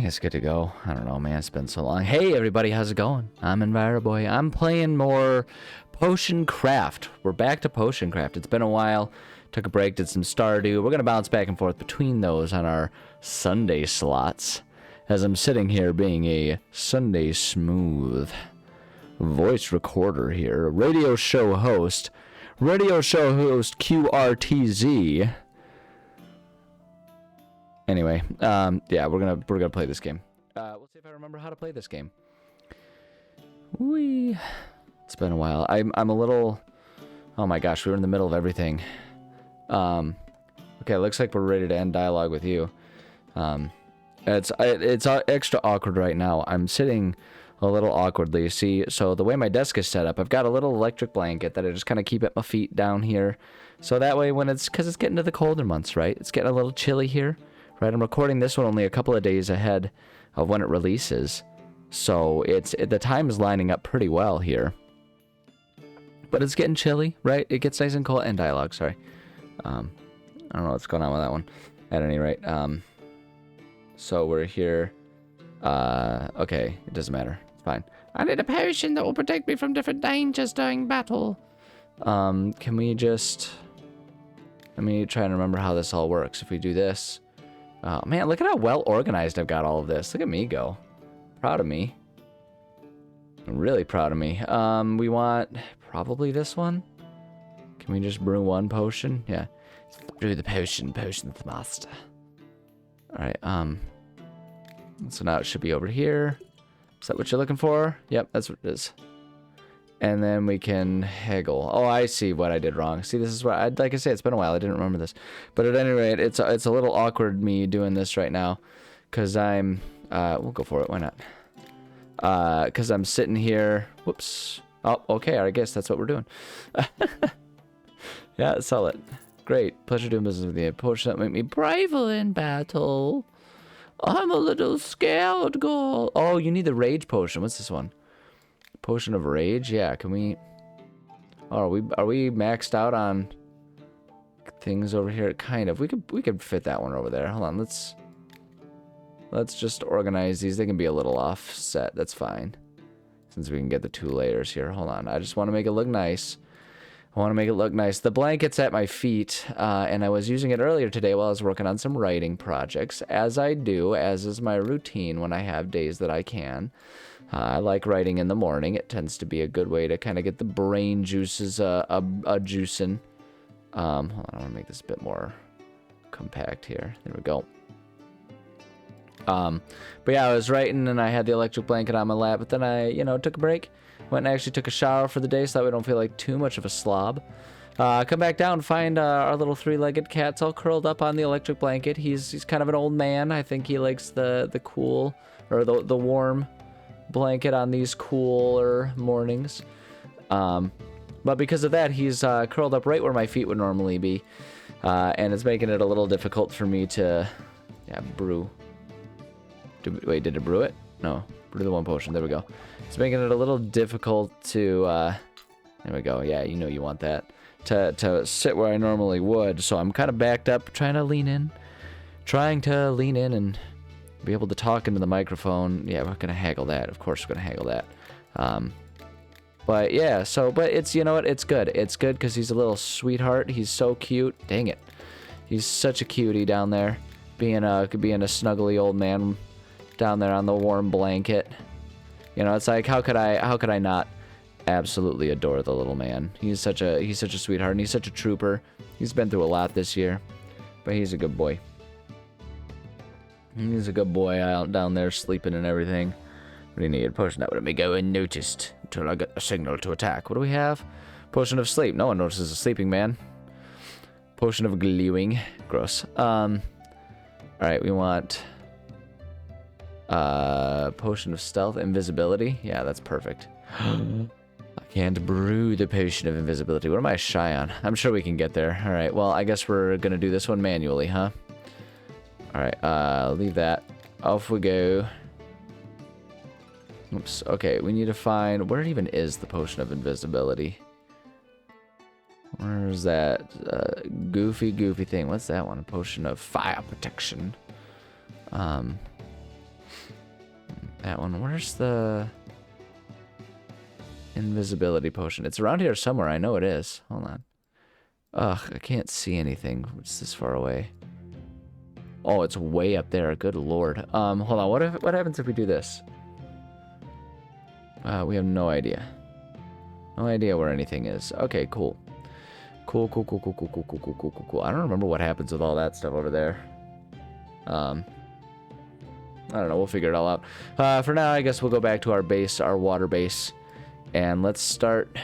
it's good to go. I don't know, man. It's been so long. Hey, everybody. How's it going? I'm EnviroBoy. I'm playing more Potion Craft. We're back to Potion Craft. It's been a while. Took a break, did some Stardew. We're going to bounce back and forth between those on our Sunday slots. As I'm sitting here being a Sunday Smooth voice recorder here. Radio show host QRTZ. Anyway, yeah, we're gonna play this game. We'll see if I remember how to play this game. It's been a while. I'm a little. Oh my gosh, we were in the middle of everything. Okay, looks like we're ready to end dialogue with you. It's extra awkward right now. I'm sitting a little awkwardly. See, so the way my desk is set up, I've got a little electric blanket that I just kind of keep at my feet down here. So that way, because it's getting to the colder months, right? It's getting a little chilly here. Right, I'm recording this one only a couple of days ahead of when it releases, so the time is lining up pretty well here. But it's getting chilly, right? It gets nice and cold. End dialogue, sorry. I don't know what's going on with that one. At any rate, so we're here. Okay, it doesn't matter. It's fine. I need a potion that will protect me from different dangers during battle. Can we just? Let me try and remember how this all works. If we do this. Oh, man, look at how well organized I've got all of this. Look at me go. Proud of me. I'm really proud of me. We want probably this one. Can we just brew one potion? Yeah. Brew the potion. Potion of the master. Alright, so now it should be over here. Is that what you're looking for? Yep, that's what it is. And then we can haggle. Oh, I see what I did wrong. See, this is what like I say, it's been a while. I didn't remember this. But at any rate, it's a little awkward me doing this right now, because I'm we'll go for it. Why not? Because I'm sitting here. Whoops. Oh, okay. I guess that's what we're doing. Yeah, sell it. Great. Pleasure doing business with you. Potion that make me braver in battle. I'm a little scared, girl. Oh, you need the rage potion. What's this one? Potion of Rage? Yeah, can we... Oh, are we maxed out on things over here? Kind of. We could fit that one over there. Hold on, let's just organize these. They can be a little offset. That's fine. Since we can get the 2 layers here. Hold on. I just want to make it look nice. I want to make it look nice. The blanket's at my feet, and I was using it earlier today while I was working on some writing projects, as I do, as is my routine when I have days that I can. I like writing in the morning. It tends to be a good way to kind of get the brain juices juicing. Hold on, I want to make this a bit more compact here. There we go. But yeah, I was writing and I had the electric blanket on my lap, but then I, took a break. Went and actually took a shower for the day so that we don't feel like too much of a slob. Come back down and find our little 3-legged cat's all curled up on the electric blanket. He's kind of an old man. I think he likes the cool, or the warm blanket on these cooler mornings. But because of that, he's curled up right where my feet would normally be. And it's making it a little difficult for me to, brew. Wait, did it brew it? No, brew the one potion. There we go. It's making it a little difficult to, there we go. Yeah, you want that. To sit where I normally would. So I'm kind of backed up, trying to lean in and be able to talk into the microphone. Yeah, we're gonna haggle that. Of course, we're gonna haggle that. But yeah, but it's, it's good. It's good because he's a little sweetheart. He's so cute. Dang it, he's such a cutie down there, being a snuggly old man down there on the warm blanket. It's like how could I not absolutely adore the little man? He's such a sweetheart, and he's such a trooper. He's been through a lot this year, but he's a good boy. He's a good boy out down there sleeping and everything. What do you need? Potion that would let me go unnoticed until I get a signal to attack. What do we have? Potion of sleep. No one notices a sleeping man. Potion of gluing. Gross. Alright, we want potion of stealth, invisibility. Yeah, that's perfect. I can't brew the potion of invisibility. What am I shy on? I'm sure we can get there. Alright, well, I guess we're gonna do this one manually, huh? Alright, leave that. Off we go. Oops, okay, we need to find... Where even is the potion of invisibility? Where's that goofy thing? What's that one? A potion of fire protection. that one. Where's the invisibility potion? It's around here somewhere. I know it is. Hold on. Ugh, I can't see anything. It's this far away. Oh, it's way up there. Good lord. Hold on. What happens if we do this? We have no idea. No idea where anything is. Okay, cool. Cool. I don't remember what happens with all that stuff over there. I don't know. We'll figure it all out. For now, I guess we'll go back to our base, our water base, and let's start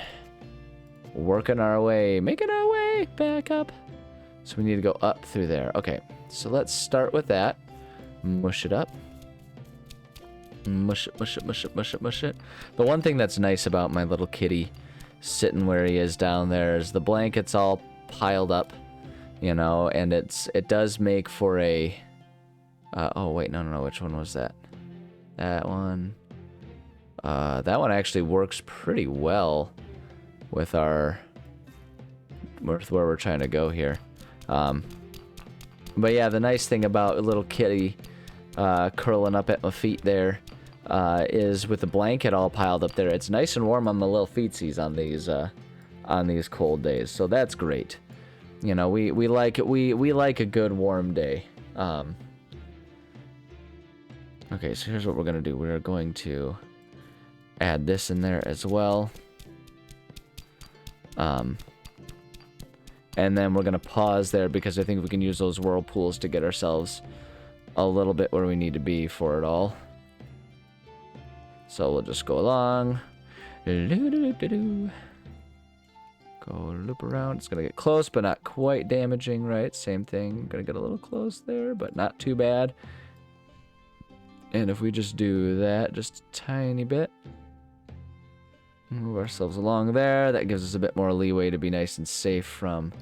working our way, making our way back up. So we need to go up through there. Okay, so let's start with that. Mush it up. Mush it. The one thing that's nice about my little kitty sitting where he is down there is the blanket's all piled up, you know, and it does make for a oh wait, no, which one was that? That one actually works pretty well with where we're trying to go here. But yeah, the nice thing about a little kitty curling up at my feet there is with the blanket all piled up there, it's nice and warm on the little feetsies on these cold days. So that's great. You know, we like a good warm day. Okay, so here's what we're gonna do. We're going to add this in there as well. And then we're gonna pause there because I think we can use those whirlpools to get ourselves a little bit where we need to be for it all. So we'll just go along. Go loop around. It's gonna get close, but not quite damaging, right? Same thing. Gonna get a little close there, but not too bad. And if we just do that just a tiny bit, move ourselves along there, that gives us a bit more leeway to be nice and safe from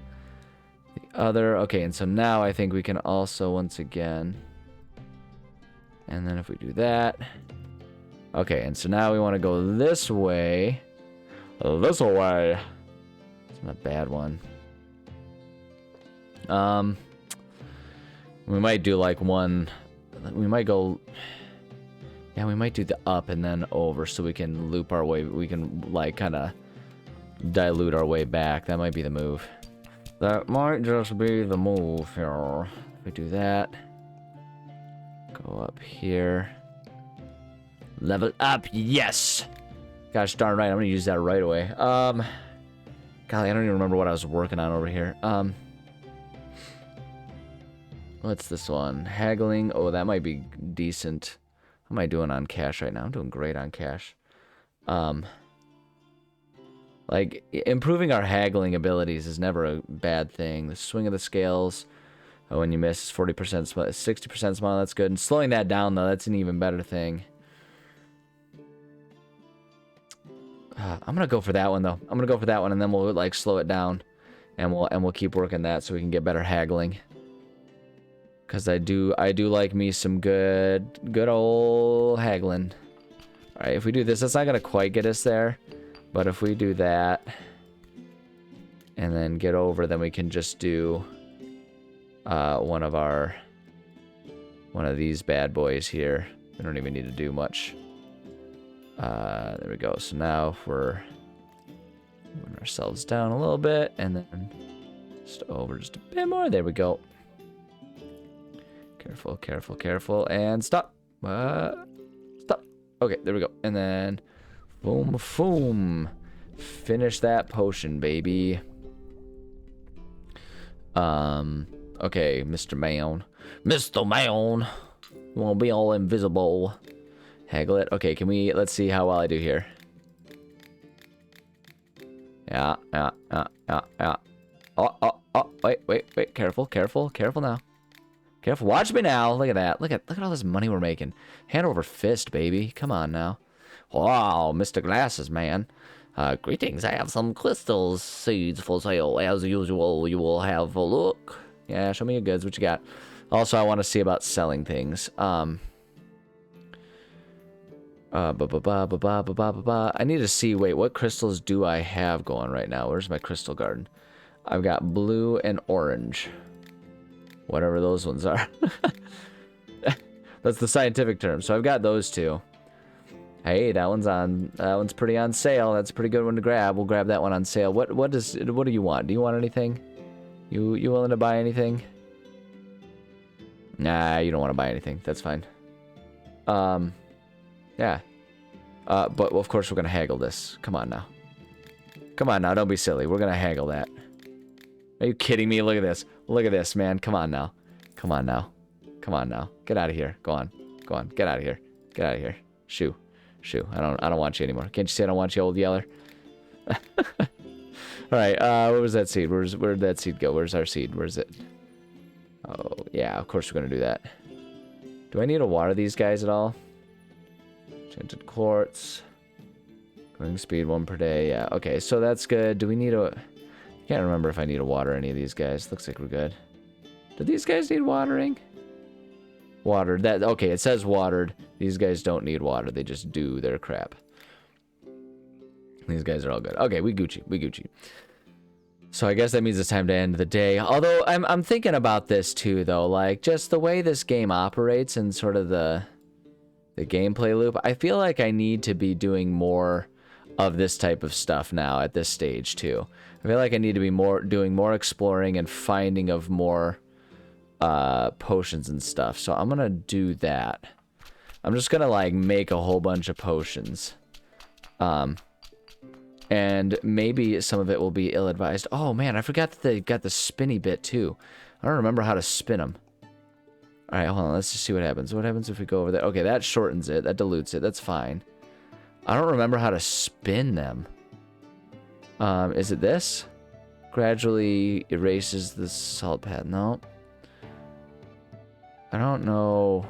the other. Okay, and so now I think we can also once again, and then if we do that, okay, and so now we want to go this way. This way. It's not a bad one. We might do like one. We might go. Yeah, we might do the up and then over so we can loop our way. We can like kind of dilute our way back. That might be the move. That might just be the move here. If we do that. Go up here. Level up, yes! Gosh darn right, I'm gonna use that right away. Golly, I don't even remember what I was working on over here. What's this one? Haggling. Oh, that might be decent. How am I doing on cash right now? I'm doing great on cash. Like, improving our haggling abilities is never a bad thing. The swing of the scales, when you miss, is 40% smile, 60% smile, that's good. And slowing that down, though, that's an even better thing. I'm gonna go for that one, though. I'm gonna go for that one, and then we'll, like, slow it down. And we'll keep working that so we can get better haggling. Because I do like me some good old haggling. Alright, if we do this, that's not going to quite get us there. But if we do that, and then get over, then we can just do one of these bad boys here. We don't even need to do much. There we go. So now if we're moving ourselves down a little bit, and then just over just a bit more. There we go. Careful, careful, careful, and stop. Stop. Okay, there we go. And then, boom, boom. Finish that potion, baby. Okay, Mr. Man. Mr. Man. You won't be all invisible. Haggle it. Okay, let's see how well I do here. Yeah. Oh, wait. Careful now. Careful. Watch me now. Look at that. Look at all this money we're making. Hand over fist, baby. Come on now. Wow, Mr. Glasses, man. Greetings. I have some crystals seeds for sale. As usual, you will have a look. Yeah, show me your goods. What you got? Also, I want to see about selling things. I need to see, wait, what crystals do I have going right now? Where's my crystal garden? I've got blue and orange. Whatever those ones are. That's the scientific term. So I've got those two. Hey, that one's pretty on sale. That's a pretty good one to grab. We'll grab that one on sale. What do you want? Do you want anything? You willing to buy anything? Nah, you don't want to buy anything. That's fine. Yeah. But of course we're gonna haggle this. Come on now. Come on now, don't be silly. We're gonna haggle that. Are you kidding me? Look at this. Look at this, man. Come on now. Come on now. Come on now. Get out of here. Go on. Go on. Get out of here. Get out of here. Shoo. Shoo. I don't want you anymore. Can't you see I don't want you, old yeller? Alright, where was that seed? Where'd that seed go? Where's our seed? Where's it? Oh, yeah, of course we're gonna do that. Do I need to water these guys at all? Tinted quartz. Growing speed 1 per day. Yeah, okay, so that's good. Do we need a... I can't remember if I need to water any of these guys. Looks like we're good. Do these guys need watering? Watered. That, okay, it says watered. These guys don't need water. They just do their crap. These guys are all good. Okay, we Gucci. We Gucci. So I guess that means it's time to end the day. Although I'm thinking about this too, though. Like, just the way this game operates and sort of the gameplay loop. I feel like I need to be doing more of this type of stuff now at this stage too. I feel like I need to be doing more exploring and finding of more potions and stuff. So I'm gonna do that. I'm just gonna like make a whole bunch of potions. And maybe some of it will be ill-advised. Oh man, I forgot that they got the spinny bit too. I don't remember how to spin them. Alright, hold on, let's just see what happens. What happens if we go over there? Okay, that shortens it, that dilutes it, that's fine. I don't remember how to spin them. Is it this? Gradually erases the salt pad. No. I don't know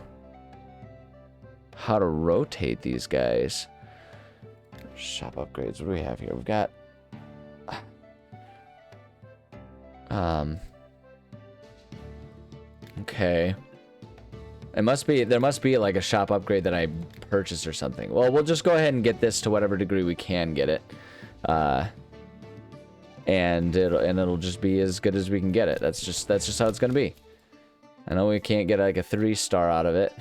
how to rotate these guys. Shop upgrades. What do we have here? We've got... Okay. There must be like a shop upgrade that I purchased or something. Well, we'll just go ahead and get this to whatever degree we can get it. And it'll just be as good as we can get it. That's just how it's gonna be. I know we can't get like a 3-star out of it,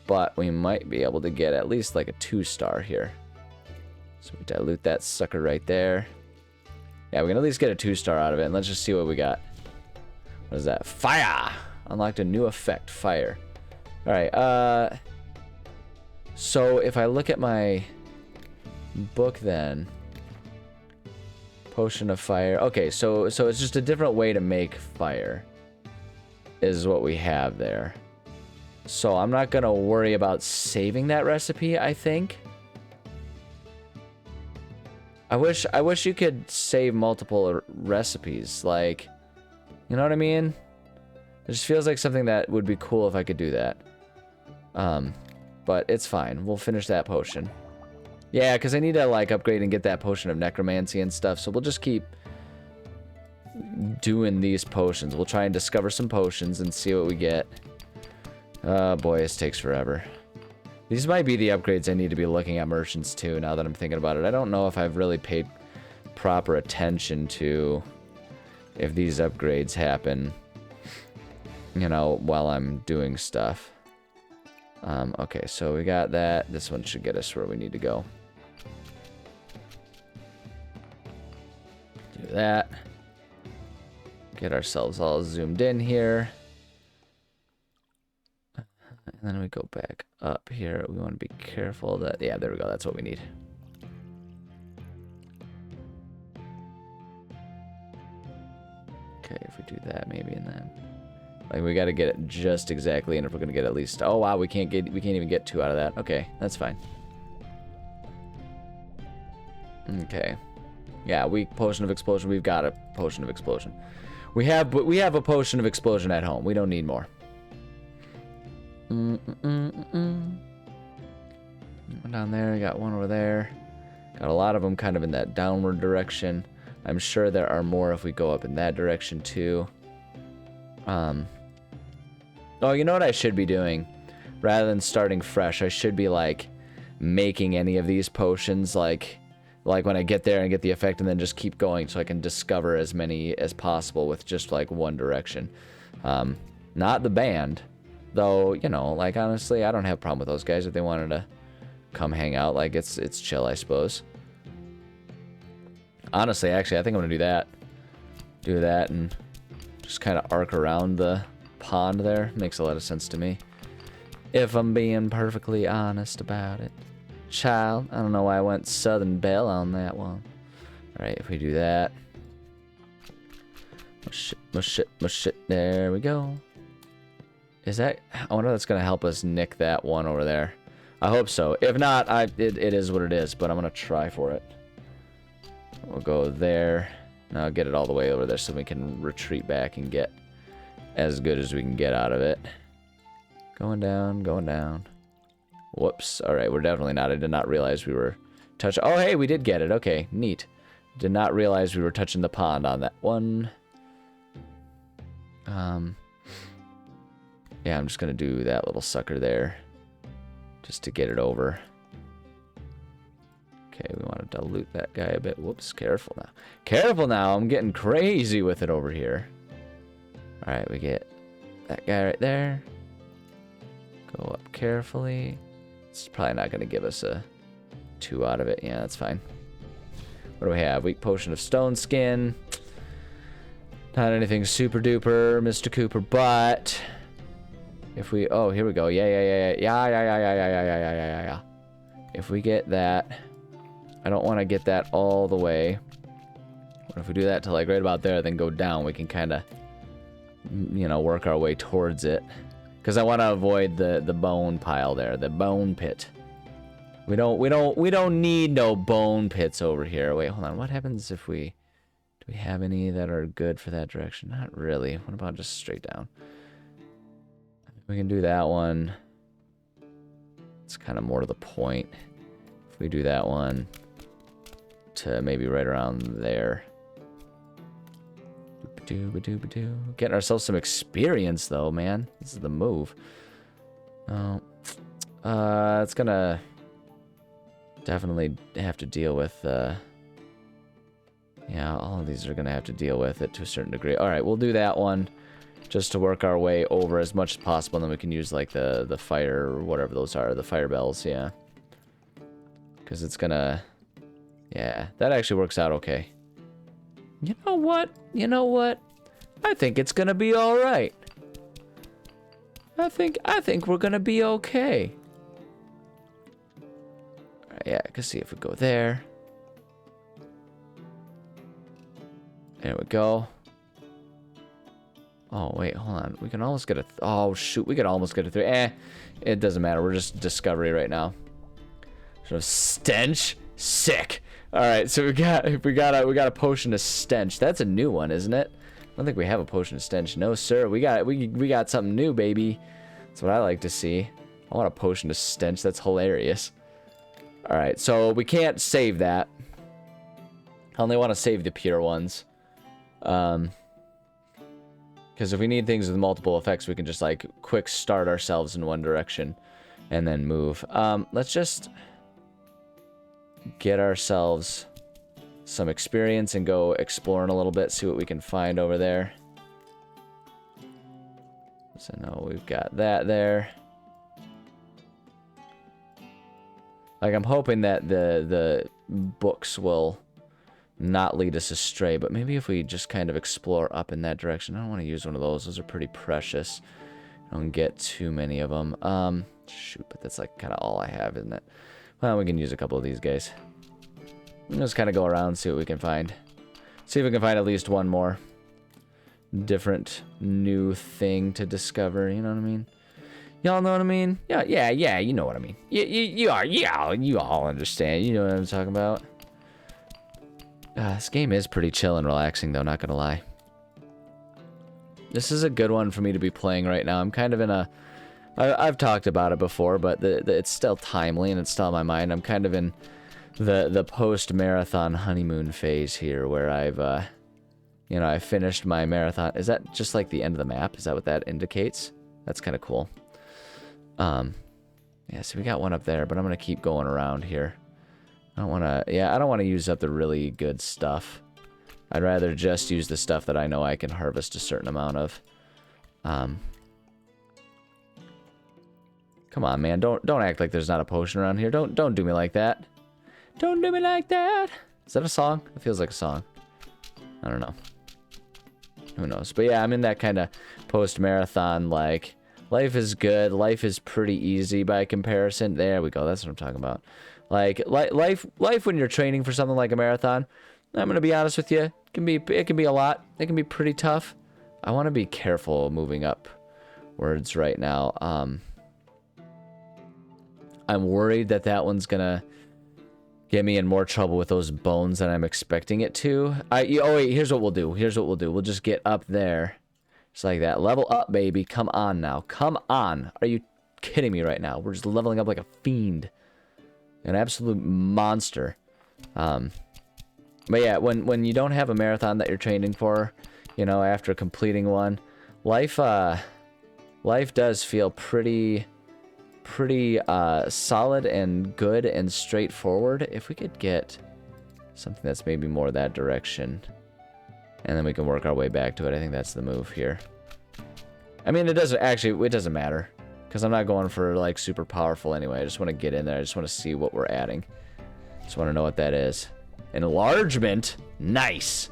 but we might be able to get at least like a 2-star here. So we dilute that sucker right there. Yeah, we can at least get a 2-star out of it, and let's just see what we got. What is that? Fire! Unlocked a new effect, fire. Alright, so if I look at my book then, potion of fire. Okay, so it's just a different way to make fire is what we have there. So I'm not gonna worry about saving that recipe, I think. I wish you could save multiple recipes, like, you know what I mean? It just feels like something that would be cool if I could do that. But it's fine. We'll finish that potion. Yeah, because I need to, like, upgrade and get that potion of necromancy and stuff, so we'll just keep doing these potions. We'll try and discover some potions and see what we get. Oh boy, this takes forever. These might be the upgrades I need to be looking at merchants too, now that I'm thinking about it. I don't know if I've really paid proper attention to if these upgrades happen, you know, while I'm doing stuff. Okay, so we got that. This one should get us where we need to go. Do that. Get ourselves all zoomed in here. And then we go back up here. We want to be careful that... Yeah, there we go. That's what we need. Okay, if we do that maybe, and then... Like, we got to get it just exactly, and if we're going to get at least... Oh, wow, we can't even get 2 out of that. Okay, that's fine. Okay. Yeah, weak potion of explosion. We've got a potion of explosion. We have a potion of explosion at home. We don't need more. One down there, got one over there. Got a lot of them kind of in that downward direction. I'm sure there are more if we go up in that direction too. Oh, you know what I should be doing? Rather than starting fresh, I should be like making any of these potions like when I get there and get the effect and then just keep going so I can discover as many as possible with just like one direction. Not the band. Though, you know, like, honestly, I don't have a problem with those guys if they wanted to come hang out. Like, it's chill, I suppose. Honestly, actually, I think I'm gonna do that. Do that and just kind of arc around the pond there. Makes a lot of sense to me. If I'm being perfectly honest about it. Child, I don't know why I went Southern Belle on that one. Alright, if we do that. Shit. There we go. Is that... I wonder if that's going to help us nick that one over there. I hope so. If not, it is what it is, but I'm going to try for it. We'll go there. Now get it all the way over there so we can retreat back and get as good as we can get out of it. Going down, going down. Whoops. Alright, we're definitely not. I did not realize we were touching... Oh, hey, we did get it. Okay, neat. Did not realize we were touching the pond on that one. Yeah, I'm just going to do that little sucker there. Just to get it over. Okay, we want to dilute that guy a bit. Whoops, careful now. Careful now, I'm getting crazy with it over here. Alright, we get that guy right there. Go up carefully. It's probably not going to give us a 2 out of it. Yeah, that's fine. What do we have? Weak potion of stone skin. Not anything super duper, Mr. Cooper, but... If we... Oh, here we go. Yeah. If we get that... I don't want to get that all the way. But if we do that to like right about there, then go down, we can kind of, you know, work our way towards it. Because I want to avoid the bone pile there, the bone pit. We don't need no bone pits over here. Wait, hold on. What happens if we... Do we have any that are good for that direction? Not really. What about just straight down? We can do that one. It's kind of more to the point. If we do that one to maybe right around there. Getting ourselves some experience though, man. This is the move. Oh. It's gonna definitely have to deal with yeah, all of these are gonna have to deal with it to a certain degree. Alright, we'll do that one. Just to work our way over as much as possible, and then we can use like the fire or whatever those are, the fire bells, yeah. Because it's gonna... Yeah, that actually works out okay. You know what? I think it's gonna be alright. I think we're gonna be okay. Alright, yeah, I can see if we go there. There we go. Oh, wait, hold on. We can almost get a... Oh, shoot. We could almost get a 3. It doesn't matter. We're just discovery right now. So, stench? Sick. Alright, so we got a potion of stench. That's a new one, isn't it? I don't think we have a potion of stench. No, sir. We got something new, baby. That's what I like to see. I want a potion of stench. That's hilarious. Alright, so we can't save that. I only want to save the pure ones. Because if we need things with multiple effects, we can just, like, quick start ourselves in one direction and then move. Let's just get ourselves some experience and go exploring a little bit, see what we can find over there. So now we've got that there. Like, I'm hoping that the books will not lead us astray, but maybe if we just kind of explore up in that direction. I don't want to use one of those. Those are pretty precious. I don't get too many of them. Shoot, but that's like kind of all I have, isn't it? Well, we can use a couple of these guys. We'll just kind of go around, see what we can find. See if we can find at least one more different new thing to discover, you know what I mean? Y'all know what I mean? Yeah, you know what I mean. You all understand. You know what I'm talking about. This game is pretty chill and relaxing, though, not gonna lie. This is a good one for me to be playing right now. I'm kind of in a... I've talked about it before, but it's still timely and it's still on my mind. I'm kind of in the post-marathon honeymoon phase here, where I've, you know, I finished my marathon. Is that just like the end of the map? Is that what that indicates? That's kind of cool. Yeah, so we got one up there, but I'm gonna keep going around here. I don't want to use up the really good stuff. I'd rather just use the stuff that I know I can harvest a certain amount of. Come on, man. Don't act like there's not a potion around here. Don't do me like that. Don't do me like that. Is that a song? It feels like a song. I don't know. Who knows? But yeah, I'm in that kind of post-marathon, like, life is good. Life is pretty easy by comparison. There we go. That's what I'm talking about. Like, life when you're training for something like a marathon, I'm going to be honest with you, it can be a lot. It can be pretty tough. I want to be careful moving up words right now. I'm worried that one's going to get me in more trouble with those bones than I'm expecting it to. Oh, wait, here's what we'll do. We'll just get up there. Just like that. Level up, baby. Come on now. Come on. Are you kidding me right now? We're just leveling up like a fiend. An absolute monster. But yeah, when you don't have a marathon that you're training for, you know, after completing one, life does feel pretty solid and good and straightforward. If we could get something that's maybe more that direction, and then we can work our way back to it. I think that's the move here. I mean, it doesn't matter, because I'm not going for like super powerful anyway. I just want to get in there. I just want to see what we're adding. Just want to know what that is. Enlargement. Nice.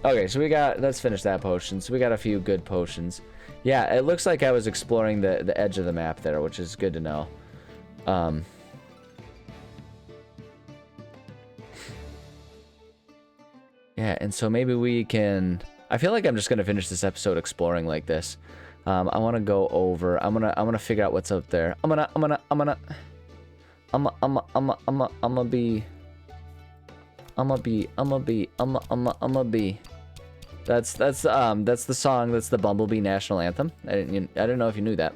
Okay, so let's finish that potion. So we got a few good potions. Yeah, it looks like I was exploring the edge of the map there, which is good to know. Yeah, and so maybe we can... I feel like I'm just gonna finish this episode exploring like this. I want to go over. I'm gonna figure out what's up there. I'm gonna be. That's the song. That's the Bumblebee national anthem. I didn't know if you knew that.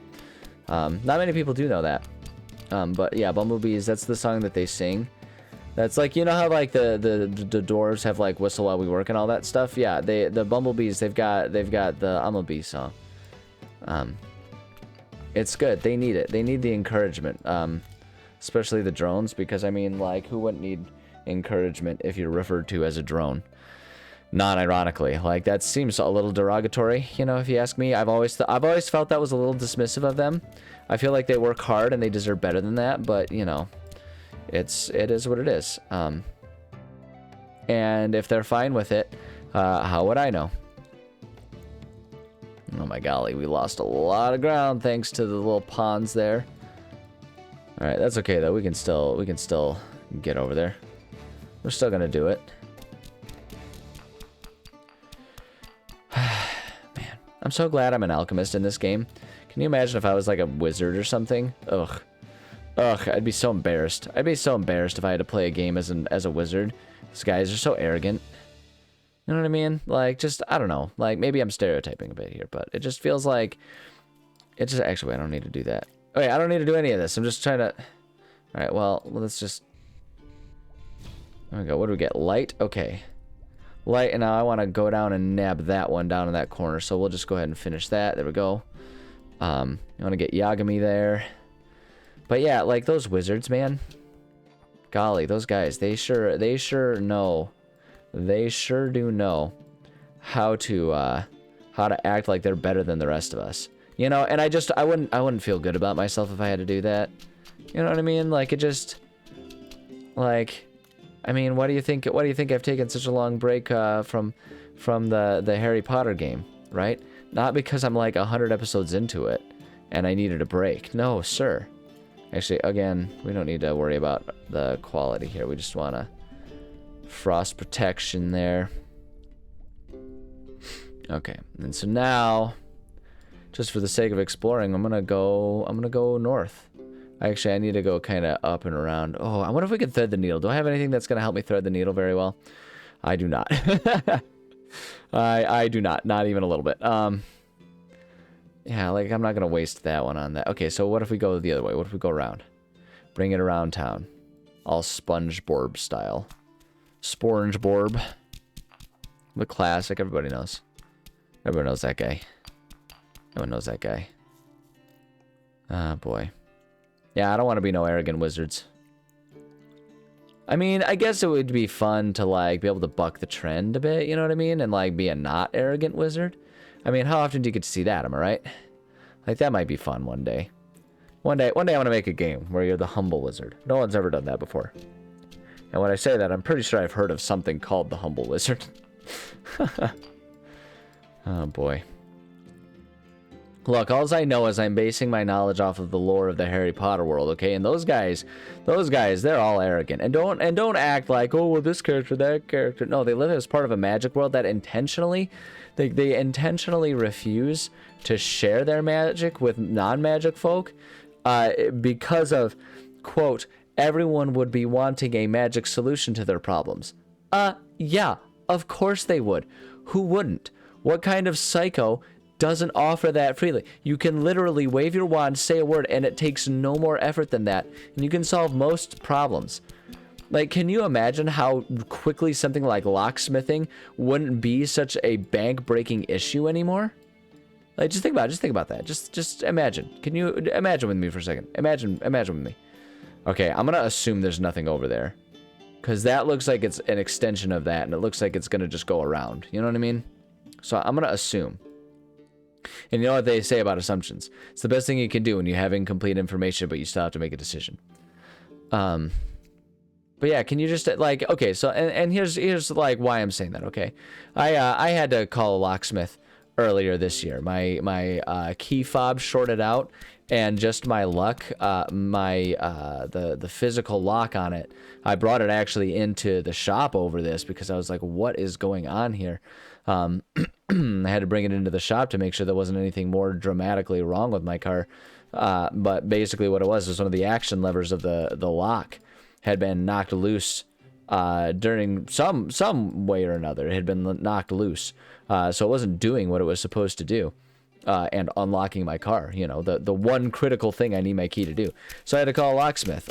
Not many people do know that. But yeah, Bumblebees. That's the song that they sing. That's like, you know how like the dwarves have like Whistle While We Work and all that stuff. Yeah, the Bumblebees. They've got the I'm a Bee song. It's good. They need it. They need the encouragement. Especially the drones, because I mean, like, who wouldn't need encouragement if you're referred to as a drone? Non-ironically, like, that seems a little derogatory, you know, if you ask me. I've always felt that was a little dismissive of them. I feel like they work hard and they deserve better than that, but you know, it is what it is. And if they're fine with it, how would I know? Oh my golly, we lost a lot of ground thanks to the little ponds there. All right, that's okay though. We can still get over there. We're still gonna do it. Man, I'm so glad I'm an alchemist in this game. Can you imagine if I was like a wizard or something? Ugh, I'd be so embarrassed. I'd be so embarrassed if I had to play a game as a wizard. These guys are so arrogant. You know what I mean? Like, just, I don't know. Like, maybe I'm stereotyping a bit here, but it just feels like... It just... Actually, I don't need to do that. Okay, I don't need to do any of this. I'm just trying to... Alright, well, let's just... There we go. What do we get? Light? Okay. Light, and now I want to go down and nab that one down in that corner, so we'll just go ahead and finish that. There we go. You want to get Yagami there. But yeah, like, those wizards, man. Golly, those guys, they sure know... They sure do know how to act like they're better than the rest of us. You know, and I wouldn't feel good about myself if I had to do that. You know what I mean? Like, it just, like, I mean, why do you think I've taken such a long break from the Harry Potter game, right? Not because I'm like 100 episodes into it and I needed a break. No, sir. Actually, again, we don't need to worry about the quality here. We just want to frost protection there. Okay, and so now, just for the sake of exploring, I'm gonna go north. Actually, I need to go kind of up and around. Oh, I wonder if we can thread the needle. Do I have anything that's gonna help me thread the needle very well? I do not. I do not even a little bit. Yeah, like, I'm not gonna waste that one on that. Okay, so what if we go the other way? What if we go around? Bring it around town, all SpongeBob style. SpongeBob, the classic. Everybody knows. Everyone knows that guy. Everyone knows that guy. Ah, boy. Yeah, I don't want to be no arrogant wizards. I mean, I guess it would be fun to, like, be able to buck the trend a bit, you know what I mean? And, like, be a not arrogant wizard. I mean, how often do you get to see that, am I right? Like, that might be fun one day. One day I'm gonna make a game where you're the humble wizard. No one's ever done that before. And when I say that, I'm pretty sure I've heard of something called the humble wizard. Oh boy. Look, all I know is I'm basing my knowledge off of the lore of the Harry Potter world, okay? And those guys, they're all arrogant. And don't act like, oh, well, this character, that character. No, they live as part of a magic world that intentionally, they intentionally refuse to share their magic with non-magic folk, because of, quote, everyone would be wanting a magic solution to their problems. Yeah, of course they would. Who wouldn't? What kind of psycho doesn't offer that freely? You can literally wave your wand, say a word, and it takes no more effort than that. And you can solve most problems. Like, can you imagine how quickly something like locksmithing wouldn't be such a bank-breaking issue anymore? Like, just think about that. Just imagine. Can you imagine with me for a second? Imagine with me. Okay, I'm gonna assume there's nothing over there, because that looks like it's an extension of that, and it looks like it's gonna just go around. You know what I mean? So I'm gonna assume. And you know what they say about assumptions? It's the best thing you can do when you have incomplete information, but you still have to make a decision. But yeah, can you just, like, okay, so, and here's like why I'm saying that, okay? I had to call a locksmith earlier this year. My key fob shorted out, and just my luck, the physical lock on it, I brought it actually into the shop over this because I was like, what is going on here? I had to bring it into the shop to make sure there wasn't anything more dramatically wrong with my car. But basically what it was one of the action levers of the lock had been knocked loose during some way or another. It had been knocked loose. So it wasn't doing what it was supposed to do. And unlocking my car, you know, the one critical thing I need my key to do. So I had to call a locksmith.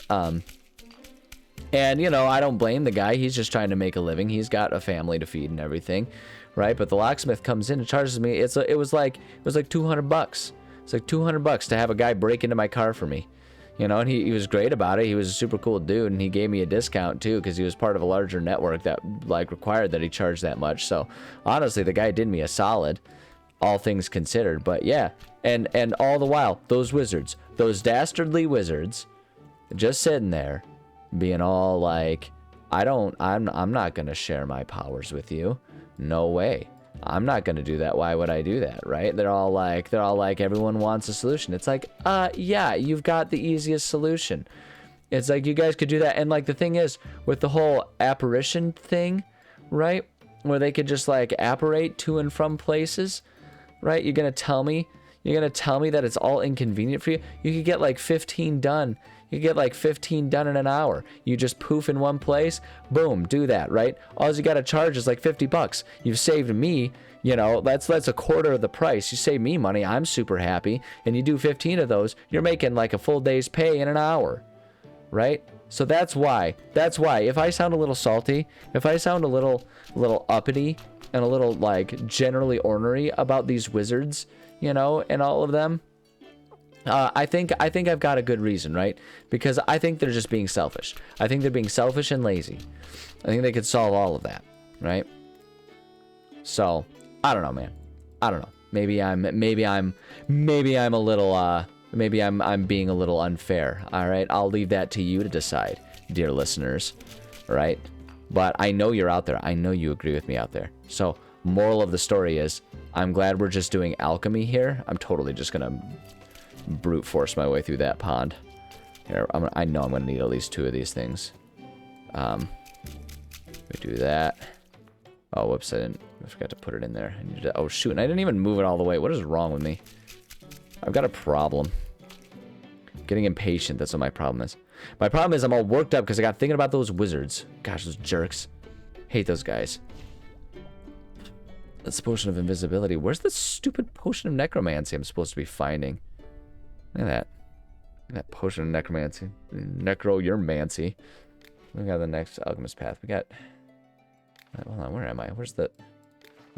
And, you know, I don't blame the guy. He's just trying to make a living. He's got a family to feed and everything, right? But the locksmith comes in and charges me. It was like $200. It's like $200 to have a guy break into my car for me. You know, and he was great about it. He was a super cool dude, and he gave me a discount too because he was part of a larger network that like required that he charge that much. So honestly, the guy did me a solid, all things considered. But yeah, and all the while, those wizards, those dastardly wizards, just sitting there, being all like, I'm not gonna share my powers with you. No way. I'm not gonna do that. Why would I do that, right? They're all like, everyone wants a solution. It's like, yeah, you've got the easiest solution. It's like, you guys could do that. And like, the thing is, with the whole apparition thing, right? Where they could just like apparate to and from places, right? You're gonna tell me that it's all inconvenient for you? You could get like 15 done. You get like 15 done in an hour. You just poof in one place, boom, do that, right? All you got to charge is like $50. You've saved me, you know, that's a quarter of the price. You save me money, I'm super happy. And you do 15 of those, you're making like a full day's pay in an hour, right? So that's why, if I sound a little salty, if I sound a little uppity and a little like generally ornery about these wizards, you know, and all of them, I think I've got a good reason, right? Because I think they're just being selfish. I think they're being selfish and lazy. I think they could solve all of that, right? So, I don't know, man. I don't know. Maybe I'm a little maybe I'm being a little unfair. All right? I'll leave that to you to decide, dear listeners, right? But I know you're out there. I know you agree with me out there. So, moral of the story is, I'm glad we're just doing alchemy here. I'm totally just going to brute force my way through that pond. Here, I know I'm gonna need at least 2 of these things. We do that. Oh, whoops! I forgot to put it in there. Oh shoot! And I didn't even move it all the way. What is wrong with me? I've got a problem. Getting impatient. That's what my problem is. My problem is I'm all worked up because I got thinking about those wizards. Gosh, those jerks. Hate those guys. That's potion of invisibility. Where's the stupid potion of necromancy I'm supposed to be finding? Look at that. Look at that potion of necromancy. Necro-your-mancy. We got the next alchemist path. We got... Hold on, where am I? Where's the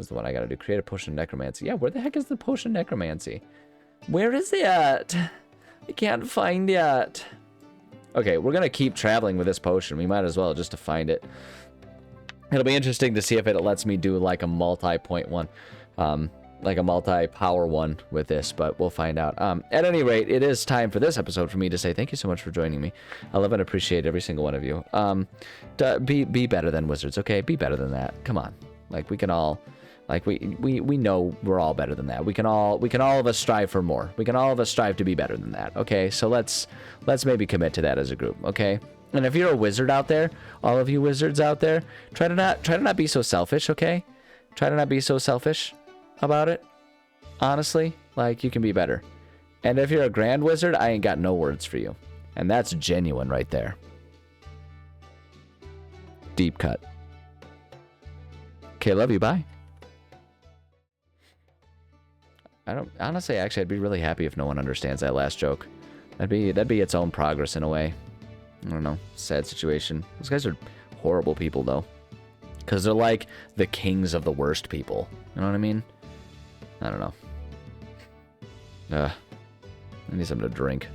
one I gotta do? Create a potion of necromancy. Yeah, where the heck is the potion of necromancy? Where is it? I can't find it. Okay, we're gonna keep traveling with this potion. We might as well just to find it. It'll be interesting to see if it lets me do like a multi-point one. like a multi-power one with this, but we'll find out. At any rate, it is time for this episode for me to say thank you so much for joining me. I love and appreciate every single one of you. Be better than wizards, okay? Be better than that. Come on. Like, we can all, like, we know we're all better than that. We can all of us strive for more. We can all of us strive to be better than that, okay? So let's maybe commit to that as a group, okay? And if you're a wizard out there, all of you wizards out there, try to not be so selfish, okay? Try to not be so selfish about it. Honestly, like, you can be better. And if you're a grand wizard, I ain't got no words for you. And that's genuine right there. Deep cut. Okay, love you, bye. Honestly, actually, I'd be really happy if no one understands that last joke. That'd be its own progress in a way. I don't know. Sad situation. Those guys are horrible people, though. Because they're like the kings of the worst people. You know what I mean? I don't know. I need something to drink.